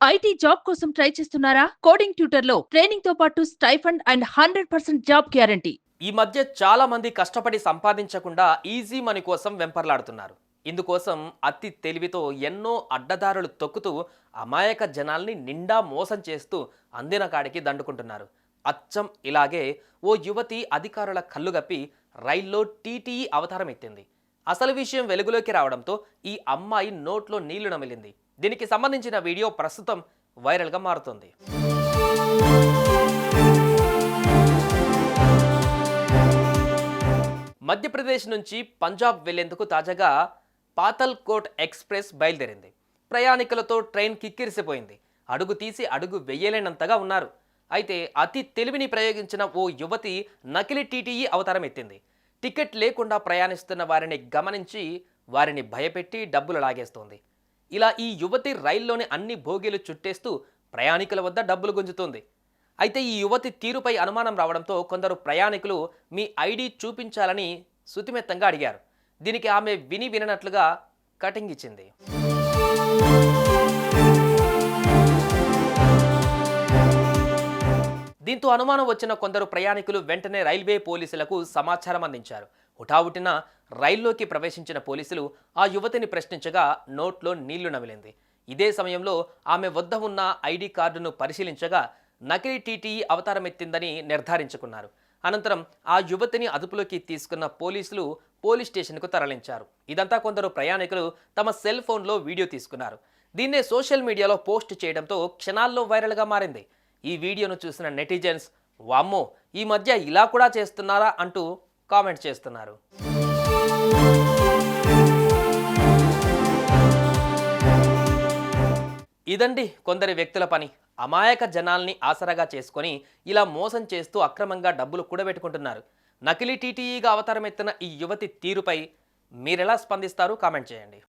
IT job కోసం try చేస్తున్నారా? Coding ట్యూటర్లో training తో పాటు స్టైఫండ్ అండ్ 100% జాబ్ గ్యారంటీ. ఈ మధ్య చాలా మంది కష్టపడి సంపాదించకుండా ఈజీ మనీ కోసం వెంపర్లాడుతున్నారు. ఇందుకోసం అతి తెలివితో ఎన్నో అడ్డదారులు తొక్కుతూ అమాయక జనాల్ని నిండా మోసం చేస్తూ అందిన కాడికి దండుకుంటున్నారు. అచ్చం ఇలాగే ఓ యువతి అధికారుల కళ్ళుగప్పి రైల్లో టీటీఈ అవతారం ఎత్తింది. అసలు విషయం వెలుగులోకి రావడంతో ఈ అమ్మాయి నోట్లో నీళ్లు నమిలింది. దీనికి సంబంధించిన వీడియో ప్రస్తుతం వైరల్గా మారుతోంది. మధ్యప్రదేశ్ నుంచి పంజాబ్ వెళ్లేందుకు తాజాగా పాతల్కోట్ ఎక్స్ప్రెస్ బయలుదేరింది. ప్రయాణికులతో ట్రైన్ కిక్కిరిసిపోయింది. అడుగు తీసి అడుగు వెయ్యలేనంతగా ఉన్నారు. అయితే అతి తెలివిని ప్రయోగించిన ఓ యువతి నకిలీ టీటీఈ అవతారం ఎత్తింది. టికెట్ లేకుండా ప్రయాణిస్తున్న వారిని గమనించి వారిని భయపెట్టి డబ్బులు లాగేస్తోంది. ఇలా ఈ యువతి రైల్లోని అన్ని భోగీలు చుట్టేస్తూ ప్రయాణికుల వద్ద డబ్బులు గుంజుతోంది. అయితే ఈ యువతి తీరుపై అనుమానం రావడంతో కొందరు ప్రయాణికులు మీ ఐడి చూపించాలని సుతిమెత్తంగా అడిగారు. దీనికి ఆమె విననట్లుగా కటింగ్ ఇచ్చింది. దీంతో అనుమానం వచ్చిన కొందరు ప్రయాణికులు వెంటనే రైల్వే పోలీసులకు సమాచారం అందించారు. హుటాహుటిన రైల్లోకి ప్రవేశించిన పోలీసులు ఆ యువతిని ప్రశ్నించగా నోట్లో నీళ్లు నమిలింది. ఇదే సమయంలో ఆమె వద్ద ఉన్న ఐడి కార్డును పరిశీలించగా నకిలీ టీటీఈ అవతారమెత్తిందని నిర్ధారించుకున్నారు. అనంతరం ఆ యువతిని అదుపులోకి తీసుకున్న పోలీసులు పోలీస్ స్టేషన్కు తరలించారు. ఇదంతా కొందరు ప్రయాణికులు తమ సెల్ ఫోన్లో వీడియో తీసుకున్నారు. దీన్నే సోషల్ మీడియాలో పోస్ట్ చేయడంతో క్షణాల్లో వైరల్గా మారింది. ఈ వీడియోను చూసిన నెటిజన్స్ వామ్మో, ఈ మధ్య ఇలా కూడా చేస్తున్నారా అంటూ కామెంట్ చేస్తున్నారు. ఇదండి కొందరి వ్యక్తుల పని. అమాయక జనాల్ని ఆసరాగా చేసుకొని ఇలా మోసం చేస్తూ అక్రమంగా డబ్బులు కూడబెట్టుకుంటున్నారు. నకిలీ టీటీఈగా అవతారం ఎత్తిన ఈ యువతి తీరుపై మీరెలా స్పందిస్తారు? కామెంట్ చేయండి.